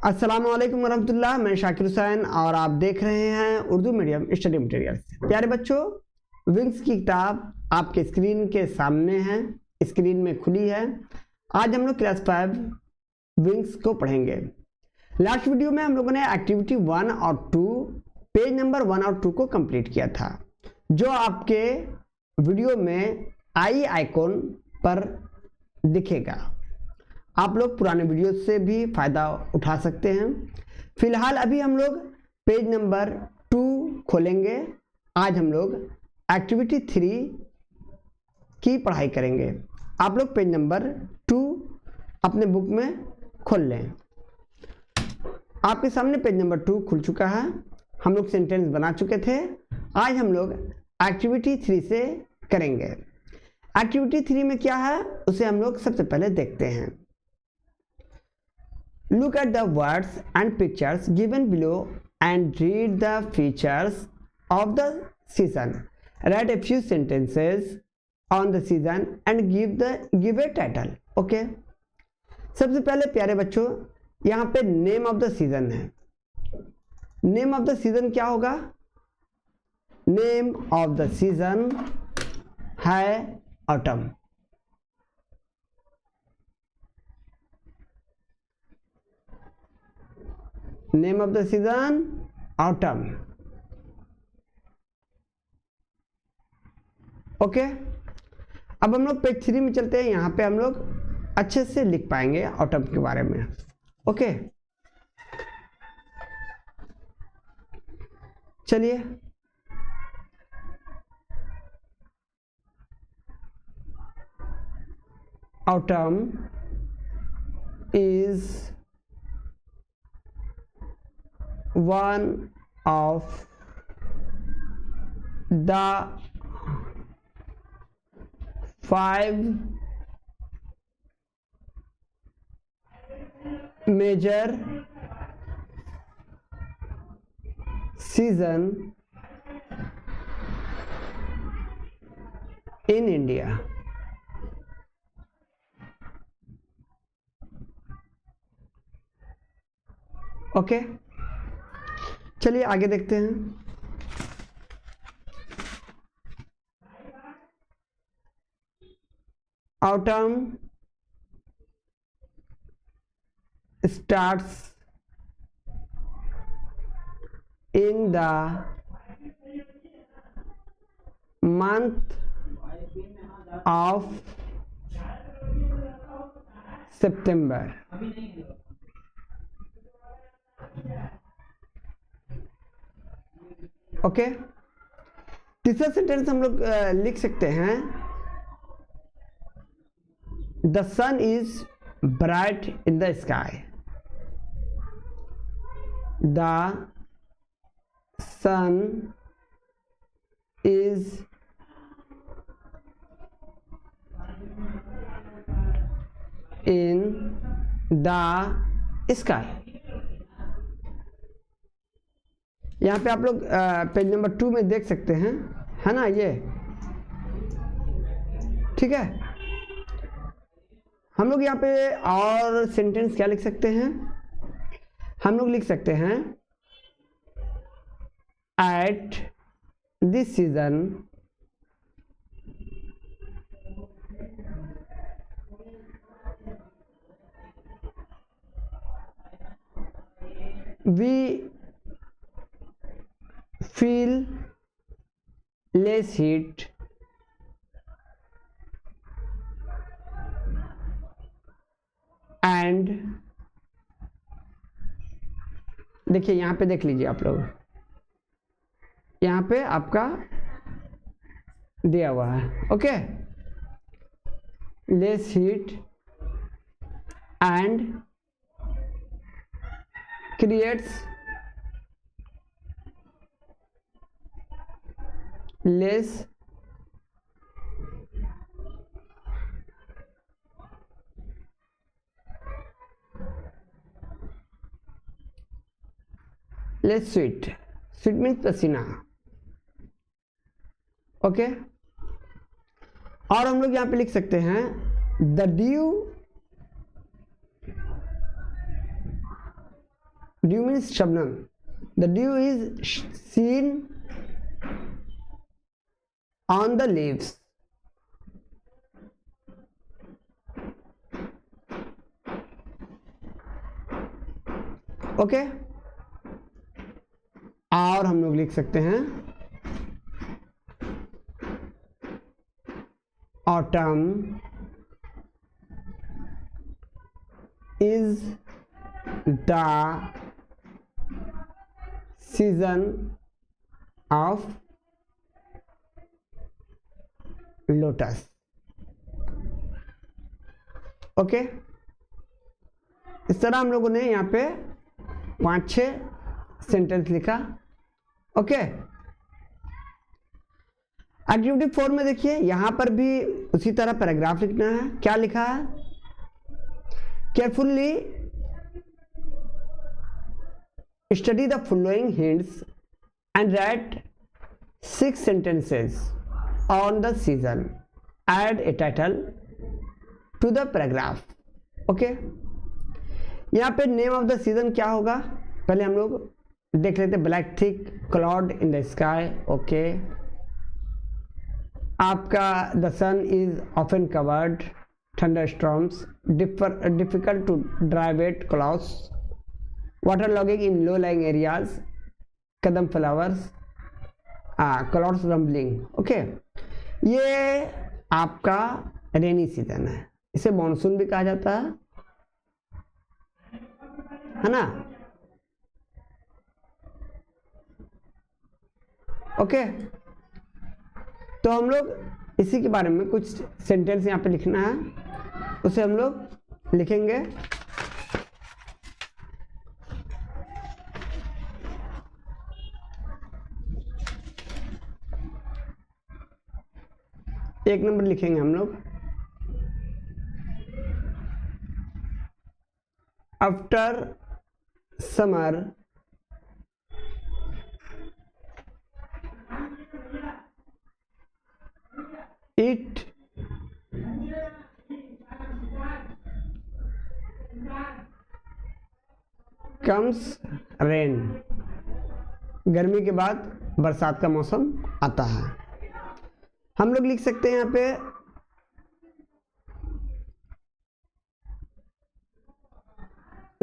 अस्सलामुअलैकुम वरहमतुल्लाह। मैं शाकिर हुसैन और आप देख रहे हैं उर्दू मीडियम स्टडी मटेरियल्स। प्यारे बच्चों, विंग्स की किताब आपके स्क्रीन के सामने है, स्क्रीन में खुली है। आज हम लोग क्लास 5 विंग्स को पढ़ेंगे। लास्ट वीडियो में हम लोगों ने एक्टिविटी 1 और 2 पेज नंबर 1 और 2 को कंप्लीट किया था, जो आपके वीडियो में आई आइकॉन पर दिखेगा। आप लोग पुराने वीडियो से भी फ़ायदा उठा सकते हैं। फिलहाल अभी हम लोग पेज नंबर 2 खोलेंगे। आज हम लोग एक्टिविटी 3 की पढ़ाई करेंगे। आप लोग पेज नंबर 2 अपने बुक में खोल लें। आपके सामने पेज नंबर 2 खुल चुका है। हम लोग सेंटेंस बना चुके थे। आज हम लोग एक्टिविटी 3 से करेंगे। एक्टिविटी 3 में क्या है उसे हम लोग सबसे पहले देखते हैं। Look at the words and pictures given below and read the features of the season. Write a few sentences on the season and give a title. Okay? सबसे पहले प्यारे बच्चों, यहाँ पे नेम ऑफ द सीजन है। Name of the season क्या होगा? Name of the season है autumn. Name of the season autumn. Okay, अब हम लोग पेज 3 में चलते हैं। यहां पे हम लोग अच्छे से लिख पाएंगे ऑटम के बारे में। ओके, चलिए autumn is one of the 5 major season in India. Okay, चलिए आगे देखते हैं। Autumn starts in the month of September. Okay, तीसरा सेंटेंस हम लोग लिख सकते हैं। The sun is bright in the sky. The sun is in the sky. यहाँ पे आप लोग पेज नंबर 2 में देख सकते हैं, है ना? ये ठीक है। हम लोग यहाँ पे और सेंटेंस क्या लिख सकते हैं? हम लोग लिख सकते हैं at this season we feel less heat and देखिए यहाँ पे देख लीजिए आप लोग, यहाँ पे आपका दिया हुआ है। Okay, less heat and creates less sweat means पसीना। ओके, और हम लोग यहाँ पे लिख सकते हैं the due due means Shabnam, the due is seen on the leaves. Okay, और हम लोग लिख सकते हैं autumn is the season of lotus. Okay, इस तरह हम लोगों ने यहाँ पे 5-6 सेंटेंस लिखा। ओके, एक्टिविटी 4 में देखिए, यहां पर भी उसी तरह पैराग्राफ लिखना है। क्या लिखा है? Carefully study the following hints and right 6 sentences on the season. Add a title to the paragraph. Okay, यहाँ पे नेम ऑफ द सीजन क्या होगा पहले हम लोग देख लेते हैं। Black thick cloud in the sky. Okay, आपका the sun is often covered, thunder storms, difficult to drive it clouds, water logging in low lying areas, kadam flowers, clouds rumbling. Okay, ये आपका रेनी सीजन है, इसे monsoon भी कहा जाता है ना। ओके, तो हम लोग इसी के बारे में कुछ सेंटेंस यहाँ पे लिखना है, उसे हम लोग लिखेंगे। एक नंबर लिखेंगे हम लोग, after summer it comes rain. गर्मी के बाद बरसात का मौसम आता है। हम लोग लिख सकते हैं यहाँ पे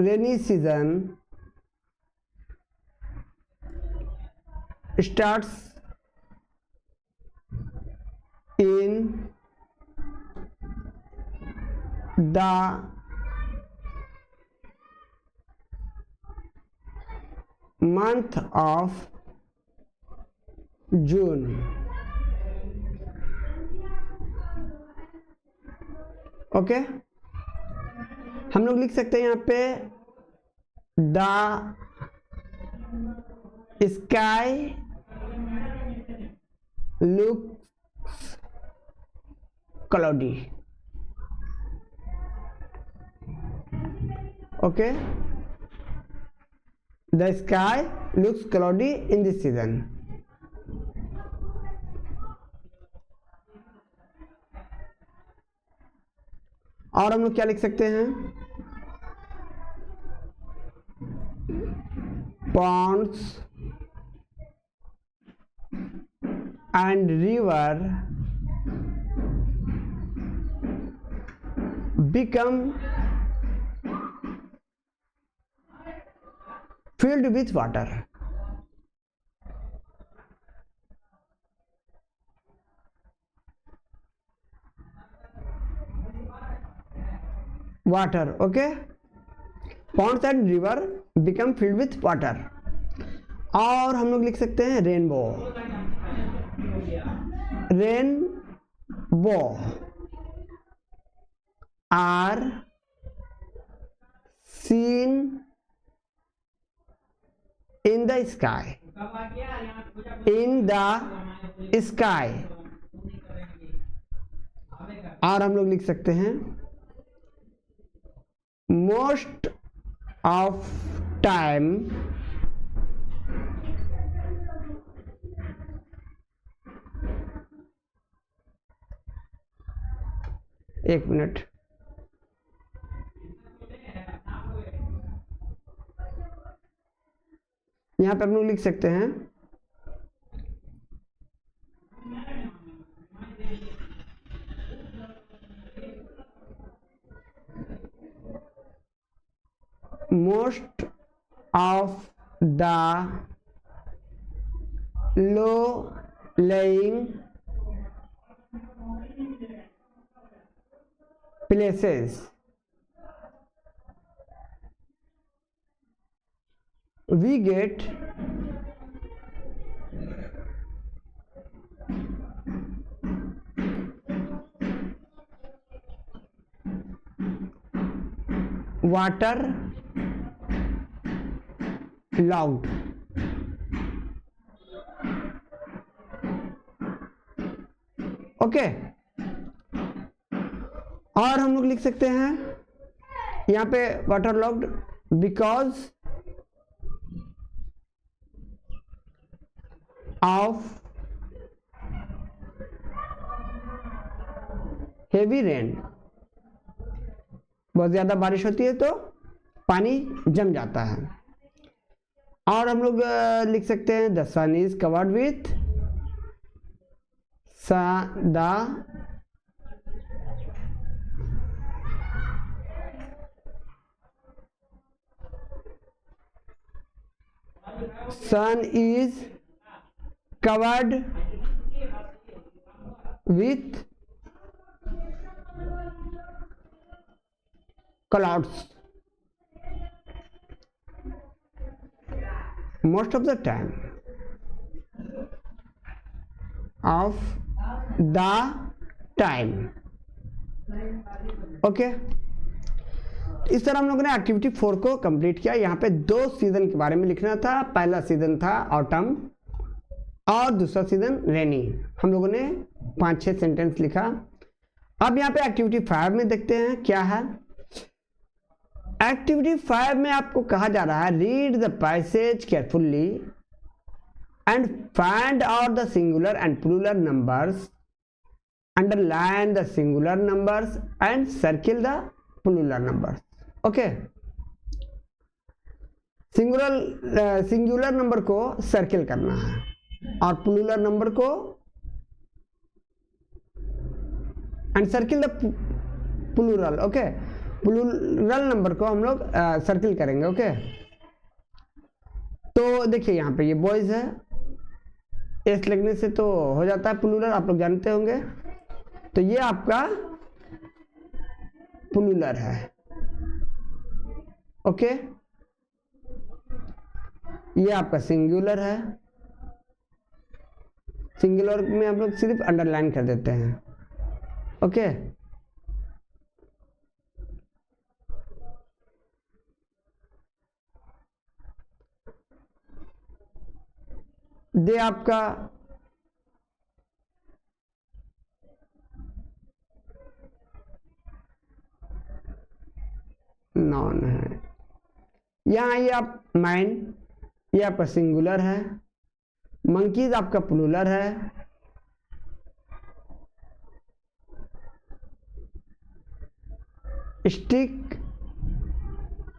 rainy season starts in the month of June। Okay, हम लोग लिख सकते हैं यहाँ पे the sky looks cloudy। okay, the sky looks cloudy in this season। और हम लोग क्या लिख सकते हैं? ponds and river become filled with water। water, okay, ponds and river become filled with water। और हम लोग लिख सकते हैं rainbow. Rainbow are seen in the sky। in the sky। और हम लोग लिख सकते हैं most of time एक मिनट, यहाँ पे हम लोग लिख सकते हैं most of the low lying places we get water logged. Okay, और हम लोग लिख सकते हैं यहाँ पे water logged because of heavy rain. बहुत ज्यादा बारिश होती है तो पानी जम जाता है। और हम लोग लिख सकते हैं the sun is covered with the sun is covered with clouds most of the time of the time। Okay, इस तरह हम लोगों ने एक्टिविटी 4 को कंप्लीट किया। यहाँ पे 2 सीजन के बारे में लिखना था। पहला सीजन था ऑटम और दूसरा सीजन रेनी। हम लोगों ने 5-6 सेंटेंस लिखा। अब यहाँ पे एक्टिविटी 5 में देखते हैं क्या है। एक्टिविटी 5 में आपको कहा जा रहा है read the passage carefully and find out the singular and plural numbers, underline the singular numbers and circle the plural numbers. Okay, singular number को सर्किल करना है और प्लूरल नंबर को and circle the plural. Okay, plural number को हम लोग circle करेंगे। Okay, तो देखिए यहाँ पे ये बॉयज है, एस लगने से तो हो जाता है प्लूरल, आप लोग जानते होंगे। तो ये आपका प्लूरल है। ओके, ये आपका सिंगुलर है। सिंगुलर में हम लोग सिर्फ अंडरलाइन कर देते हैं। ओके, दे आपका नॉन है। यहाँ ये आप मैन, ये आपका सिंगुलर है। मंकीज आपका प्लूरल है। स्टिक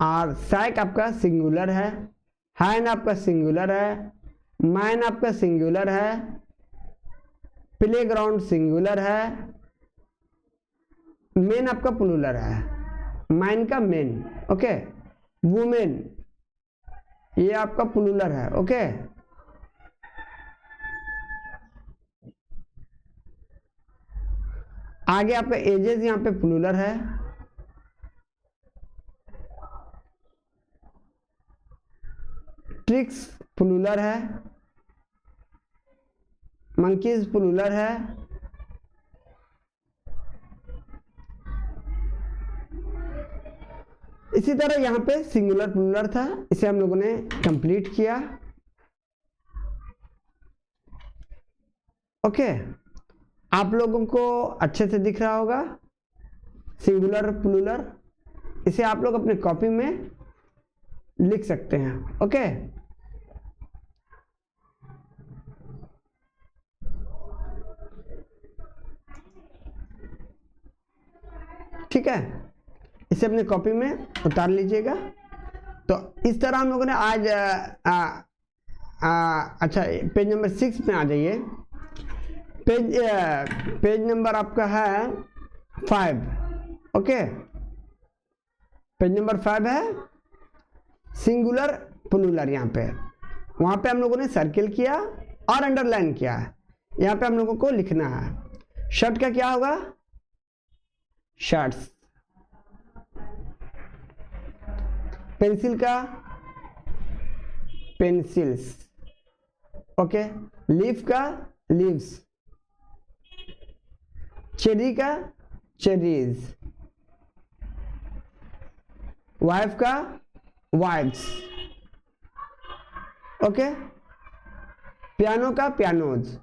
और सैक आपका सिंगुलर है। हैंड आपका सिंगुलर है। मैन आपका सिंगुलर है। प्लेग्राउंड सिंगुलर है। मेन आपका प्लूरल है। मैन का मेन। ओके, वुमेन ये आपका प्लूरल है। ओके, आगे आपका एजेस यहाँ पे प्लूरल है। ट्रिक्स प्लूरल है। मंकीज प्लूरल है। इसी तरह यहाँ पे सिंगुलर प्लूरल था, इसे हम लोगों ने कंप्लीट किया। ओके, आप लोगों को अच्छे से दिख रहा होगा सिंगुलर प्लूरल। इसे आप लोग अपने कॉपी में लिख सकते हैं। ओके, ठीक है, इसे अपने कॉपी में उतार लीजिएगा। तो इस तरह हम लोगों ने आज अच्छा, पेज नंबर 6 में आ जाइए। पेज नंबर आपका है 5। ओके, पेज नंबर 5 है सिंगुलर प्लूरल। यहाँ पे वहाँ पे हम लोगों ने सर्किल किया और अंडरलाइन किया है। यहाँ पे हम लोगों को लिखना है। शर्ट का क्या होगा? शर्ट्स। पेंसिल का पेंसिल्स। ओके, लीफ का लीव्स। चेरी का चेरीज। वाइफ का वाइफ्स। ओके, पियानो का पियानोज।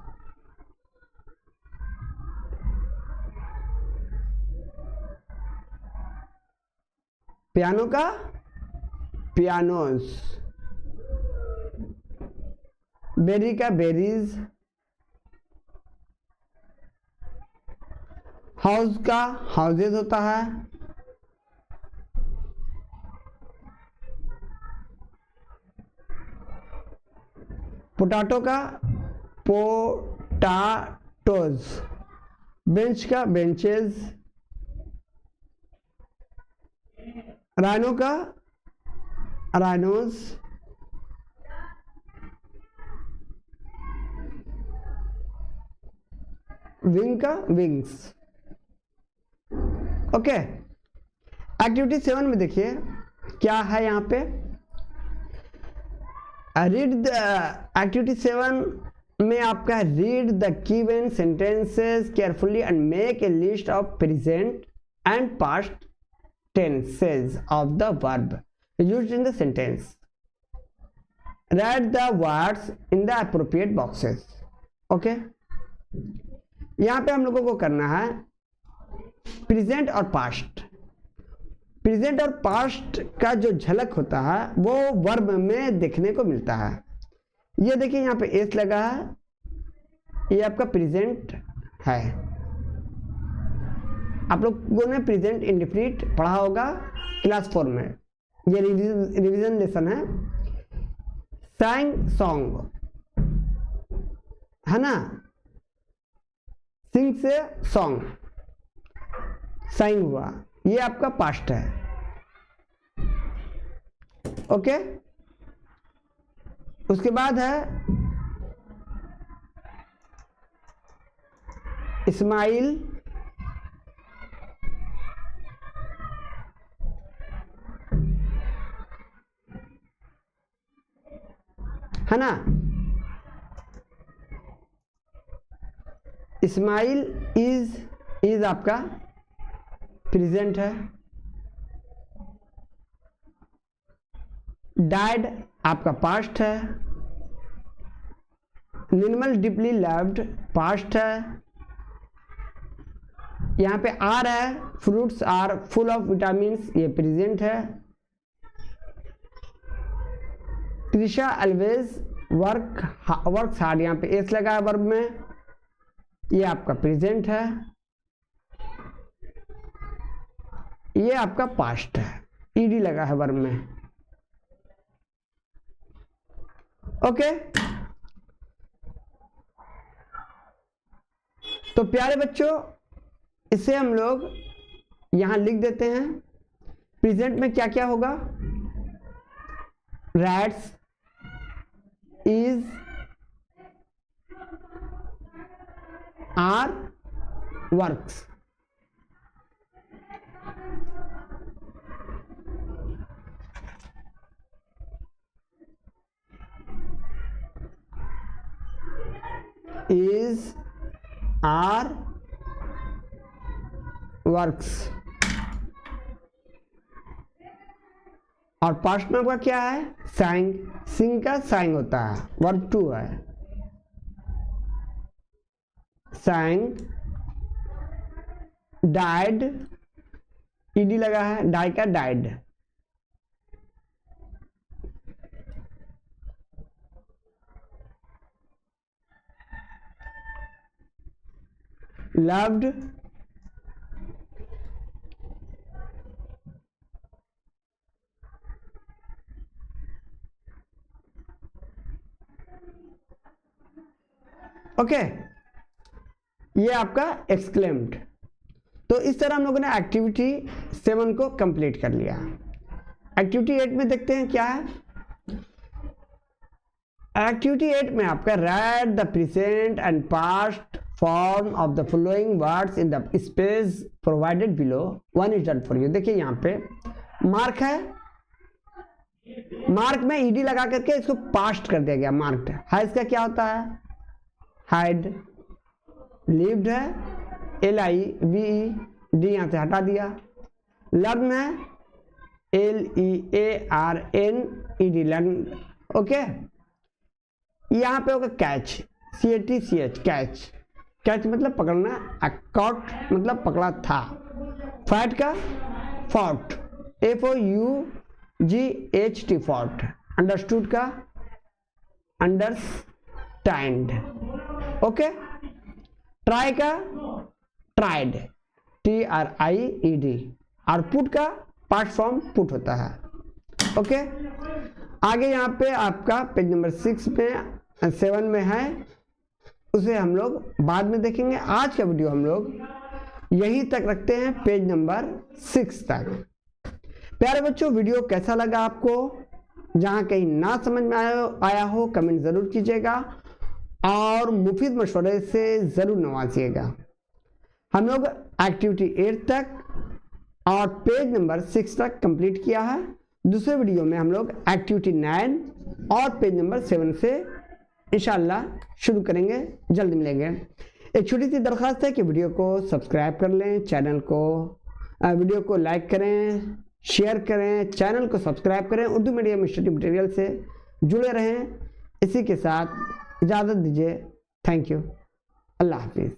पियानो का पियानोज। बेरी का बेरीज। हाउस का हाउसेज होता है। पोटैटो का पोटाटोज। बेंच का बेंचेज। राइनो का राइनोज। विंग का विंग्स। ओके, एक्टिविटी 7 में देखिए क्या है यहाँ पे। रीड द एक्टिविटी 7 में आपका read the given sentences carefully and make a list of present and past tenses of the verb used in the sentence. Right the words in the appropriate boxes. Okay, यहाँ पे हम लोगों को करना है present और पास्ट। प्रेजेंट और past का जो झलक होता है वो वर्ब में देखने को मिलता है। ये देखिए यहाँ पे एस लगा है, ये आपका प्रेजेंट है। आप लोगों ने प्रेजेंट इंडेफिनिट पढ़ा होगा क्लास 4 में। ये रिवीजन लेसन है। sang सॉन्ग है ना, सिंग से सॉन्ग, sang हुआ, ये आपका पास्ट है। ओके, उसके बाद है इस्माइल है ना। इस्माइल इज आपका प्रेजेंट है। डाइड आपका पास्ट है। निर्मल डीपली लव्ड पास्ट है। यहाँ पे आर है, fruits are full of vitamins, ये प्रेजेंट है। त्रिशा ऑलवेज वर्क्स हार्ड, यहाँ पे एस लगा है वर्ब में, ये आपका प्रेजेंट है। ये आपका पास्ट है, ईडी लगा है वर्ब में। ओके, तो प्यारे बच्चों इसे हम लोग यहां लिख देते हैं। प्रेजेंट में क्या क्या होगा? Writes, is, are, works. is, are, works। और पास्ट में आपका क्या है? sang। sing का sang होता है, वर्ब 2 है। sang, died, ed लगा है, die का died। loved, ओके, ये आपका एक्सक्लेम्ड। तो इस तरह हम लोगों ने एक्टिविटी 7 को कंप्लीट कर लिया। एक्टिविटी 8 में देखते हैं क्या है। एक्टिविटी 8 में आपका right the present and past form of the following words in the space provided below. 1 is done for you. देखिए यहाँ पे मार्क है, मार्क में ईडी लगा करके इसको पास्ट कर दिया गया, मार्क्ड है। इसका क्या होता है, हाइड। लिव्ड है, LIVED, यहां से हटा दिया। लर्न है, LEARNED, लर्न। ओके, यहां पे होगा कैच, CATCH, कैच। कैच मतलब पकड़ना, कॉट मतलब पकड़ा था। फाइट का फॉट, FOUGHT, फॉट। अंडरस्टूड का अंडरस्टैंड। ओके, ट्राई का ट्राइड, TRIED। और पुट का पास्ट फॉर्म पुट होता है। ओके, आगे यहाँ पे आपका पेज नंबर 6 में 7 में है, उसे हम लोग बाद में देखेंगे। आज का वीडियो हम लोग यहीं तक रखते हैं, पेज नंबर 6 तक। प्यारे बच्चों, वीडियो कैसा लगा आपको? जहां कहीं ना समझ में आया हो कमेंट जरूर कीजिएगा और मुफीद मशवरे से जरूर नवाजिएगा। हम लोग एक्टिविटी 8 तक और पेज नंबर 6 तक कंप्लीट किया है। दूसरे वीडियो में हम लोग एक्टिविटी 9 और पेज नंबर 7 से इंशाल्लाह शुरू करेंगे। जल्द मिलेंगे। एक छोटी सी दरख्वास्त है कि वीडियो को सब्सक्राइब कर लें, चैनल को, वीडियो को लाइक करें, शेयर करें, चैनल को सब्सक्राइब करें, उर्दू मीडियम स्टडी मटेरियल से जुड़े रहें। इसी के साथ इजाज़त दीजिए। Thank you. अल्लाह हाफिज़।